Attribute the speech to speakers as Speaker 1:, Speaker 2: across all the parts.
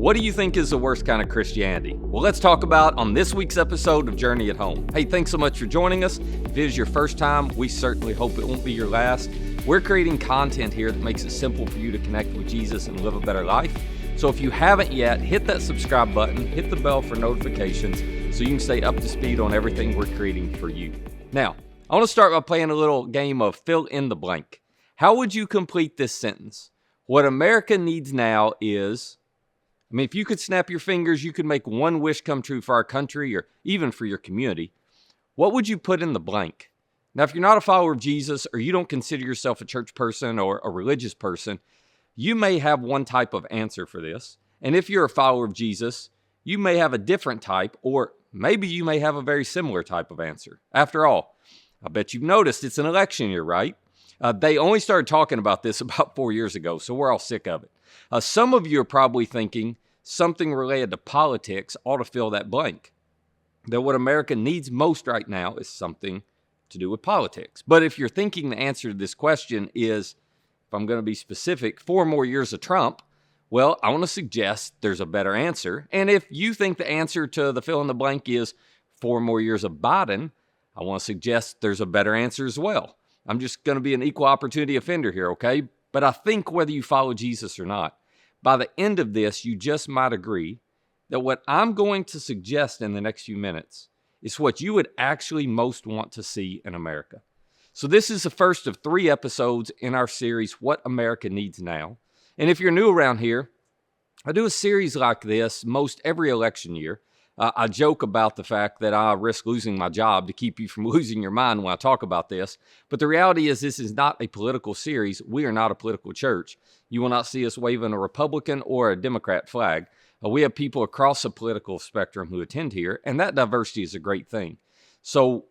Speaker 1: What do you think is the worst kind of Christianity? Well, let's talk about on this week's episode of Journey at Home. Hey, thanks so much for joining us. If it is your first time, we certainly hope it won't be your last. We're creating content here that makes it simple for you to connect with Jesus and live a better life. So if you haven't yet, hit that subscribe button, hit the bell for notifications so you can stay up to speed on everything we're creating for you. Now, I want to start by playing a little game of fill in the blank. How would you complete this sentence? What America needs now is... if you could snap your fingers, you could make one wish come true for our country or even for your community. What would you put in the blank? Now, if you're not a follower of Jesus or you don't consider yourself a church person or a religious person, you may have one type of answer for this. And if you're a follower of Jesus, you may have a different type, or maybe you may have a very similar type of answer. After all, I bet you've noticed it's an election year, right? They only started talking about this about 4 years ago, so we're all sick of it. Some of you are probably thinking something related to politics ought to fill that blank. That what America needs most right now is something to do with politics. But if you're thinking the answer to this question is, if I'm going to be specific, 4 more years of Trump, well, I want to suggest there's a better answer. And if you think the answer to the fill in the blank is 4 more years of Biden, I want to suggest there's a better answer as well. I'm just going to be an equal opportunity offender here, okay? But I think whether you follow Jesus or not, by the end of this, you just might agree that what I'm going to suggest in the next few minutes is what you would actually most want to see in America. So this is the first of 3 episodes in our series, What America Needs Now. And if you're new around here, I do a series like this most every election year. I joke about the fact that I risk losing my job to keep you from losing your mind when I talk about this. But the reality is this is not a political series. We are not a political church. You will not see us waving a Republican or a Democrat flag. We have people across the political spectrum who attend here, and that diversity is a great thing. So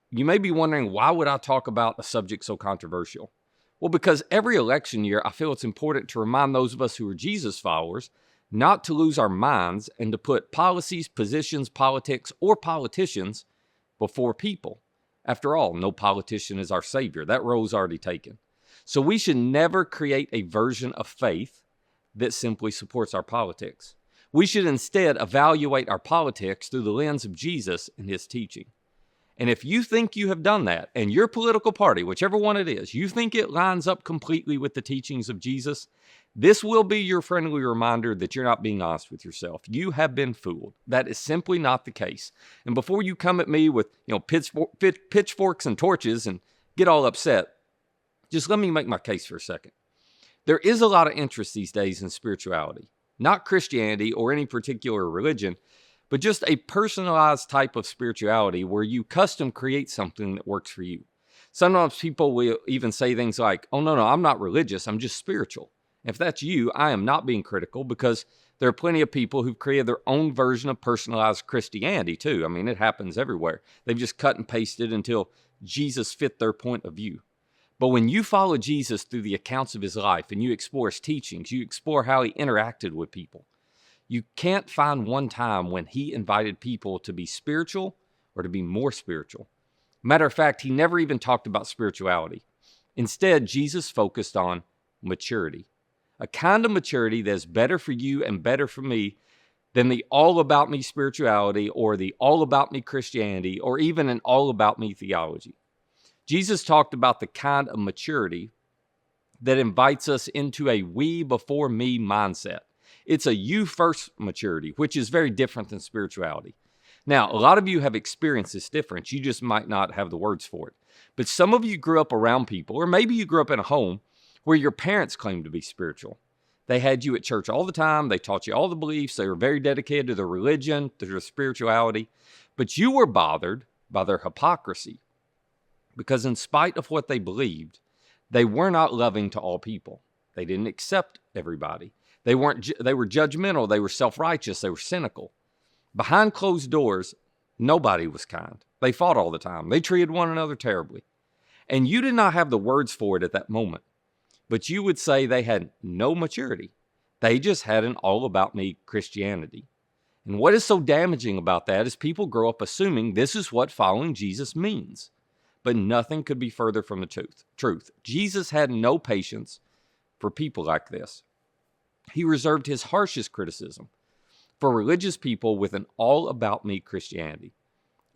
Speaker 1: you may be wondering, why would I talk about a subject so controversial? Well, because every election year, I feel it's important to remind those of us who are Jesus followers not to lose our minds and to put policies, positions, politics, or politicians before people. After all, no politician is our savior. That role is already taken. So we should never create a version of faith that simply supports our politics. We should instead evaluate our politics through the lens of Jesus and his teaching. And if you think you have done that, and your political party, whichever one it is, you think it lines up completely with the teachings of Jesus, this will be your friendly reminder that you're not being honest with yourself. You have been fooled. That is simply not the case. And before you come at me with pitchforks and torches and get all upset, just let me make my case for a second. There is a lot of interest these days in spirituality, not Christianity or any particular religion, but just a personalized type of spirituality where you custom create something that works for you. Sometimes people will even say things like, oh, no, I'm not religious, I'm just spiritual. If that's you, I am not being critical, because there are plenty of people who've created their own version of personalized Christianity too. It happens everywhere. They've just cut and pasted until Jesus fit their point of view. But when you follow Jesus through the accounts of his life and you explore his teachings, you explore how he interacted with people, you can't find one time when he invited people to be spiritual or to be more spiritual. Matter of fact, he never even talked about spirituality. Instead, Jesus focused on maturity. A kind of maturity that's better for you and better for me than the all about me spirituality or the all about me Christianity or even an all about me theology. Jesus talked about the kind of maturity that invites us into a we before me mindset. It's a you first maturity, which is very different than spirituality. Now, a lot of you have experienced this difference. You just might not have the words for it. But some of you grew up around people, or maybe you grew up in a home where your parents claimed to be spiritual. They had you at church all the time. They taught you all the beliefs. They were very dedicated to their religion, to their spirituality. But you were bothered by their hypocrisy, because in spite of what they believed, they were not loving to all people. They didn't accept everybody. They were judgmental. They were self-righteous. They were cynical. Behind closed doors, nobody was kind. They fought all the time. They treated one another terribly. And you did not have the words for it at that moment. But you would say they had no maturity. They just had an all-about-me Christianity. And what is so damaging about that is people grow up assuming this is what following Jesus means. But nothing could be further from the truth. Jesus had no patience for people like this. He reserved his harshest criticism for religious people with an all-about-me Christianity.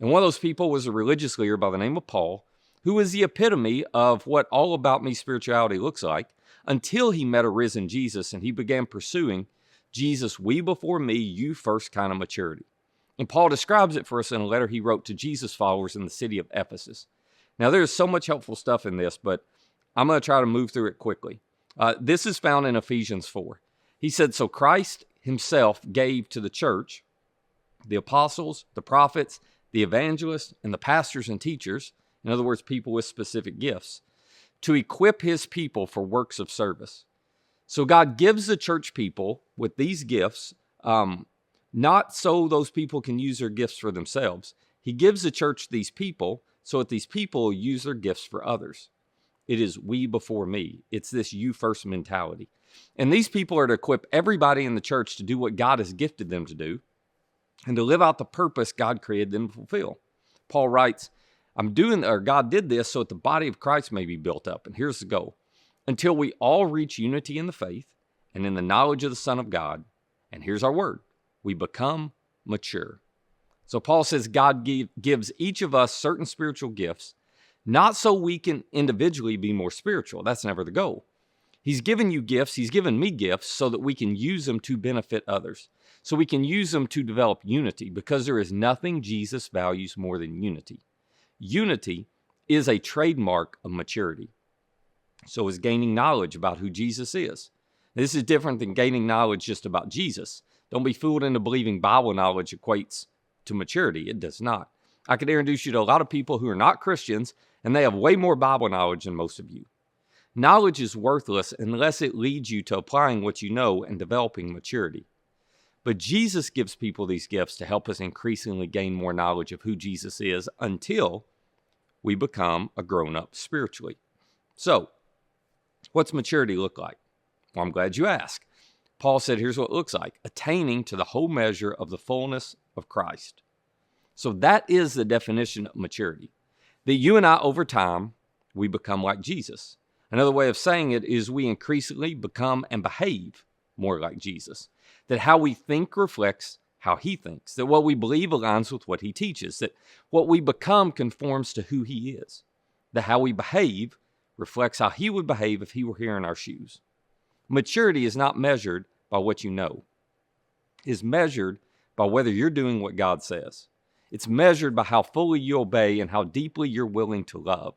Speaker 1: And one of those people was a religious leader by the name of Paul, who was the epitome of what all-about-me spirituality looks like until he met a risen Jesus and he began pursuing Jesus, we before me, you first kind of maturity. And Paul describes it for us in a letter he wrote to Jesus followers in the city of Ephesus. Now, there's so much helpful stuff in this, but I'm going to try to move through it quickly. This is found in Ephesians 4. He said, so Christ himself gave to the church, the apostles, the prophets, the evangelists, and the pastors and teachers, in other words, people with specific gifts, to equip his people for works of service. So God gives the church people with these gifts, not so those people can use their gifts for themselves. He gives the church these people so that these people use their gifts for others. It is we before me. It's this you first mentality. And these people are to equip everybody in the church to do what God has gifted them to do and to live out the purpose God created them to fulfill. Paul writes, God did this so that the body of Christ may be built up. And here's the goal. Until we all reach unity in the faith and in the knowledge of the Son of God. And here's our word. We become mature. So Paul says God gives each of us certain spiritual gifts, not so we can individually be more spiritual. That's never the goal. He's given you gifts. He's given me gifts so that we can use them to benefit others. So we can use them to develop unity because there is nothing Jesus values more than unity. Unity is a trademark of maturity. So is gaining knowledge about who Jesus is. This is different than gaining knowledge just about Jesus. Don't be fooled into believing Bible knowledge equates to maturity. It does not. I could introduce you to a lot of people who are not Christians, and they have way more Bible knowledge than most of you. Knowledge is worthless unless it leads you to applying what you know and developing maturity. But Jesus gives people these gifts to help us increasingly gain more knowledge of who Jesus is until we become a grown-up spiritually. So, what's maturity look like? Well, I'm glad you asked. Paul said, here's what it looks like. Attaining to the whole measure of the fullness of Christ. So that is the definition of maturity. That you and I, over time, we become like Jesus. Another way of saying it is we increasingly become and behave more like Jesus. That how we think reflects how he thinks. That what we believe aligns with what he teaches. That what we become conforms to who he is. That how we behave reflects how he would behave if he were here in our shoes. Maturity is not measured by what you know. It's measured by whether you're doing what God says. It's measured by how fully you obey and how deeply you're willing to love.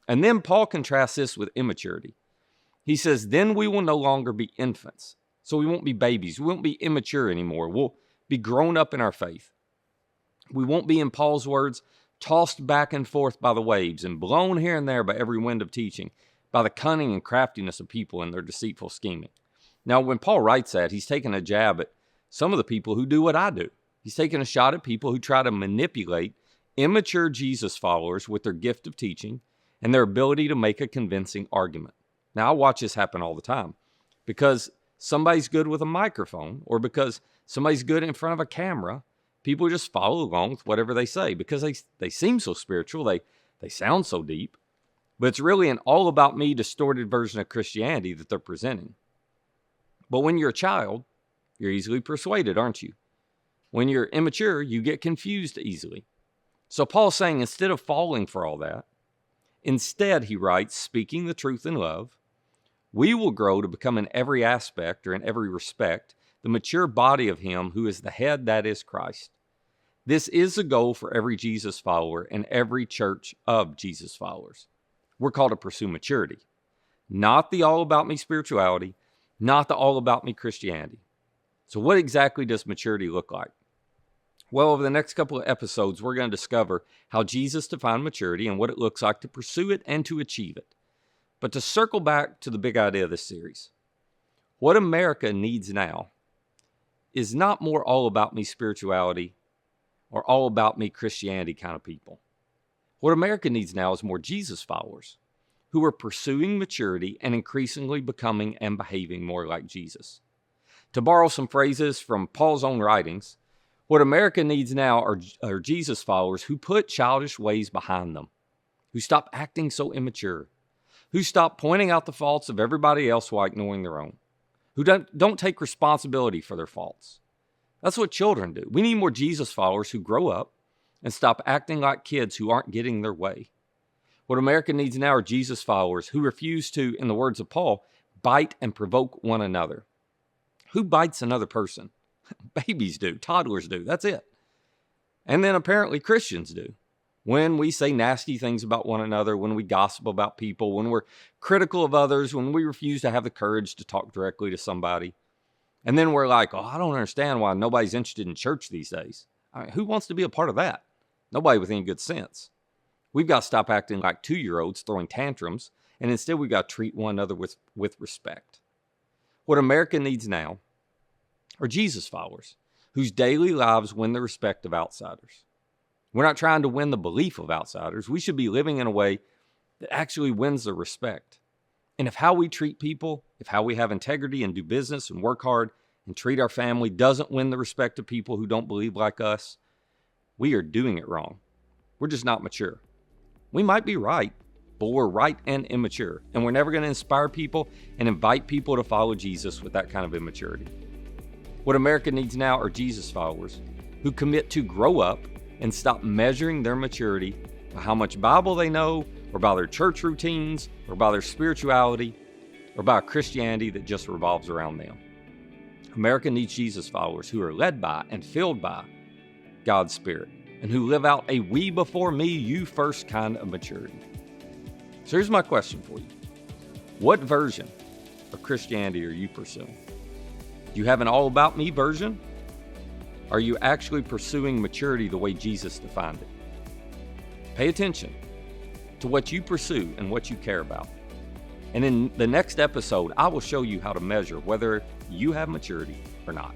Speaker 1: And then Paul contrasts this with immaturity. He says, then we will no longer be infants. So we won't be babies. We won't be immature anymore. We'll be grown up in our faith. We won't be, in Paul's words, tossed back and forth by the waves and blown here and there by every wind of teaching, by the cunning and craftiness of people and their deceitful scheming. Now, when Paul writes that, he's taking a jab at some of the people who do what I do. He's taking a shot at people who try to manipulate immature Jesus followers with their gift of teaching and their ability to make a convincing argument. Now, I watch this happen all the time because somebody's good with a microphone or because somebody's good in front of a camera. People just follow along with whatever they say because they seem so spiritual. They sound so deep. But it's really an all-about-me distorted version of Christianity that they're presenting. But when you're a child, you're easily persuaded, aren't you? When you're immature, you get confused easily. So Paul's saying instead of falling for all that, instead, he writes, speaking the truth in love, we will grow to become in every aspect or in every respect the mature body of him who is the head, that is Christ. This is the goal for every Jesus follower and every church of Jesus followers. We're called to pursue maturity, not the all-about-me spirituality, not the all-about-me Christianity. So what exactly does maturity look like? Well, over the next couple of episodes, we're going to discover how Jesus defined maturity and what it looks like to pursue it and to achieve it. But to circle back to the big idea of this series, what America needs now is not more all-about-me spirituality or all-about-me Christianity kind of people. What America needs now is more Jesus followers who are pursuing maturity and increasingly becoming and behaving more like Jesus. To borrow some phrases from Paul's own writings, what America needs now are Jesus followers who put childish ways behind them, who stop acting so immature, who stop pointing out the faults of everybody else while ignoring their own, who don't take responsibility for their faults. That's what children do. We need more Jesus followers who grow up and stop acting like kids who aren't getting their way. What America needs now are Jesus followers who refuse to, in the words of Paul, bite and provoke one another. Who bites another person? Babies do, toddlers do, that's it. And then apparently Christians do. When we say nasty things about one another, when we gossip about people, when we're critical of others, when we refuse to have the courage to talk directly to somebody. And then we're like, oh, I don't understand why nobody's interested in church these days. I mean, who wants to be a part of that? Nobody with any good sense. We've got to stop acting like 2-year-olds throwing tantrums, and instead we've got to treat one another with respect. What America needs now are Jesus followers whose daily lives win the respect of outsiders. We're not trying to win the belief of outsiders. We should be living in a way that actually wins their respect. And if how we treat people, if how we have integrity and do business and work hard and treat our family doesn't win the respect of people who don't believe like us, we are doing it wrong. We're just not mature. We might be right, but we're right and immature. And we're never going to inspire people and invite people to follow Jesus with that kind of immaturity. What America needs now are Jesus followers who commit to grow up and stop measuring their maturity by how much Bible they know, or by their church routines, or by their spirituality, or by a Christianity that just revolves around them. America needs Jesus followers who are led by and filled by God's Spirit, and who live out a we before me, you first kind of maturity. So here's my question for you. What version of Christianity are you pursuing? Do you have an all about me version? Are you actually pursuing maturity the way Jesus defined it? Pay attention to what you pursue and what you care about. And in the next episode, I will show you how to measure whether you have maturity or not.